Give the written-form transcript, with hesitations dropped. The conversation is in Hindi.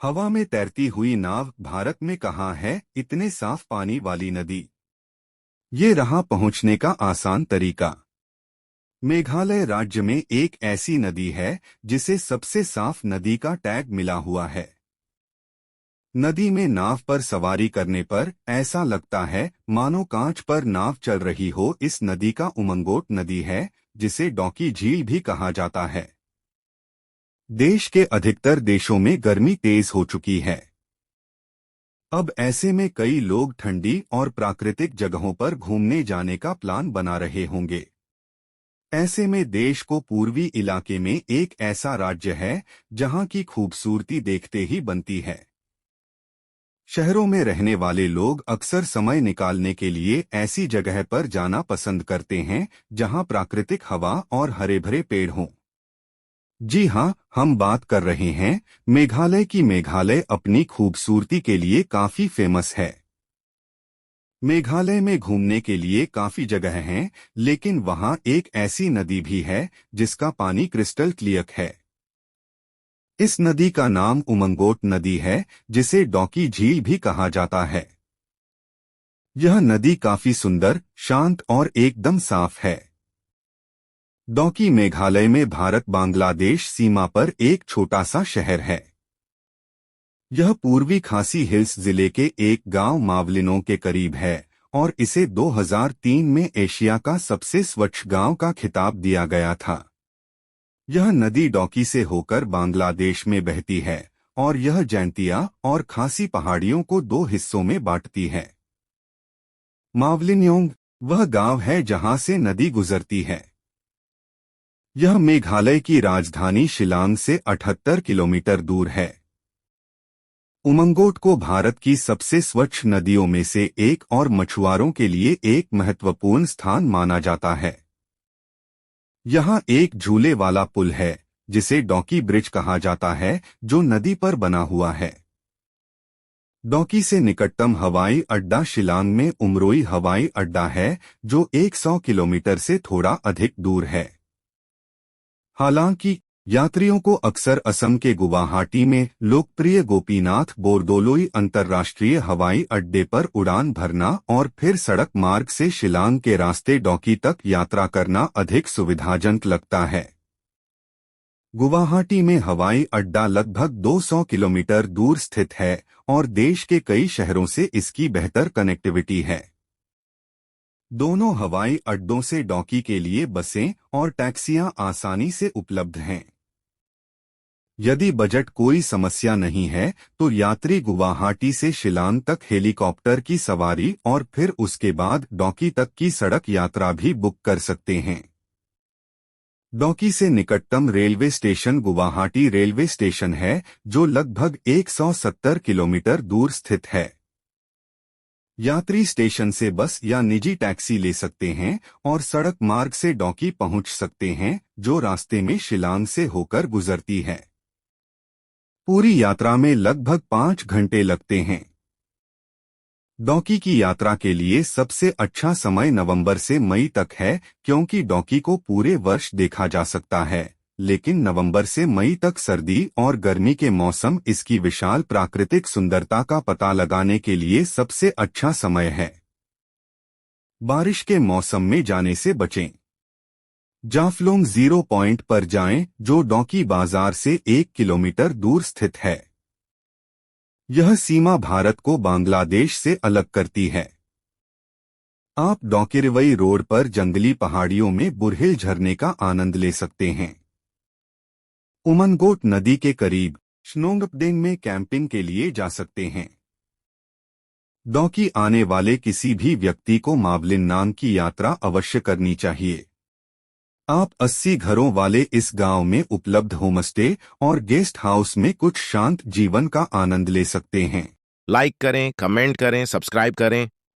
हवा में तैरती हुई नाव भारत में कहाँ है इतने साफ पानी वाली नदी। ये रहा पहुंचने का आसान तरीका। मेघालय राज्य में एक ऐसी नदी है जिसे सबसे साफ नदी का टैग मिला हुआ है। नदी में नाव पर सवारी करने पर ऐसा लगता है मानो कांच पर नाव चल रही हो। इस नदी का उमंगोट नदी है, जिसे डॉकी झील भी कहा जाता है। देश के अधिकतर देशों में गर्मी तेज हो चुकी है। अब ऐसे में कई लोग ठंडी और प्राकृतिक जगहों पर घूमने जाने का प्लान बना रहे होंगे। ऐसे में देश को पूर्वी इलाके में एक ऐसा राज्य है जहां की खूबसूरती देखते ही बनती है। शहरों में रहने वाले लोग अक्सर समय निकालने के लिए ऐसी जगह पर जाना पसंद करते हैं जहां प्राकृतिक हवा और हरे भरे पेड़ हों। जी हाँ, हम बात कर रहे हैं मेघालय की। मेघालय अपनी खूबसूरती के लिए काफी फेमस है। मेघालय में घूमने के लिए काफी जगह हैं, लेकिन वहाँ एक ऐसी नदी भी है जिसका पानी क्रिस्टल क्लियर है। इस नदी का नाम उमंगोट नदी है, जिसे डॉकी झील भी कहा जाता है। यह नदी काफी सुंदर, शांत और एकदम साफ है। डॉकी मेघालय में भारत बांग्लादेश सीमा पर एक छोटा सा शहर है। यह पूर्वी खासी हिल्स जिले के एक गांव मावलिनों के करीब है और इसे 2003 में एशिया का सबसे स्वच्छ गांव का खिताब दिया गया था। यह नदी डॉकी से होकर बांग्लादेश में बहती है और यह जैंतिया और खासी पहाड़ियों को दो हिस्सों में बांटती है। मावलिन्योंग वह गांव है जहां से नदी गुजरती है। यह मेघालय की राजधानी शिलांग से 78 किलोमीटर दूर है। उमंगोट को भारत की सबसे स्वच्छ नदियों में से एक और मछुआरों के लिए एक महत्वपूर्ण स्थान माना जाता है। यहाँ एक झूले वाला पुल है जिसे डॉकी ब्रिज कहा जाता है, जो नदी पर बना हुआ है। डॉकी से निकटतम हवाई अड्डा शिलांग में उमरोई हवाई अड्डा है, जो 100 किलोमीटर से थोड़ा अधिक दूर है। हालांकि यात्रियों को अक्सर असम के गुवाहाटी में लोकप्रिय गोपीनाथ बोरदोलोई अंतर्राष्ट्रीय हवाई अड्डे पर उड़ान भरना और फिर सड़क मार्ग से शिलांग के रास्ते डॉकी तक यात्रा करना अधिक सुविधाजनक लगता है। गुवाहाटी में हवाई अड्डा लगभग 200 किलोमीटर दूर स्थित है और देश के कई शहरों से इसकी बेहतर कनेक्टिविटी है। दोनों हवाई अड्डों से डॉकी के लिए बसें और टैक्सियां आसानी से उपलब्ध हैं। यदि बजट कोई समस्या नहीं है तो यात्री गुवाहाटी से शिलांग तक हेलीकॉप्टर की सवारी और फिर उसके बाद डॉकी तक की सड़क यात्रा भी बुक कर सकते हैं। डॉकी से निकटतम railway station Guwahati railway station है, जो लगभग 170 किलोमीटर दूर स्थित है। यात्री स्टेशन से बस या निजी टैक्सी ले सकते हैं और सड़क मार्ग से डॉकी पहुंच सकते हैं, जो रास्ते में शिलांग से होकर गुजरती है। पूरी यात्रा में लगभग 5 घंटे लगते हैं। डॉकी की यात्रा के लिए सबसे अच्छा समय नवंबर से मई तक है, क्योंकि डॉकी को पूरे वर्ष देखा जा सकता है, लेकिन नवंबर से मई तक सर्दी और गर्मी के मौसम इसकी विशाल प्राकृतिक सुंदरता का पता लगाने के लिए सबसे अच्छा समय है। बारिश के मौसम में जाने से बचें। जाफलोंग 0 पॉइंट पर जाएं, जो डॉकी बाजार से 1 किलोमीटर दूर स्थित है। यह सीमा भारत को बांग्लादेश से अलग करती है। आप डॉकिरवई रोड पर जंगली पहाड़ियों में बुरहिल झरने का आनंद ले सकते हैं। उमंगोट नदी के करीब स्नोंगपडेंग में कैंपिंग के लिए जा सकते हैं। डॉकी आने वाले किसी भी व्यक्ति को मावलिन नाम की यात्रा अवश्य करनी चाहिए। आप 80 घरों वाले इस गांव में उपलब्ध होमस्टे और गेस्ट हाउस में कुछ शांत जीवन का आनंद ले सकते हैं। लाइक करें, कमेंट करें, सब्सक्राइब करें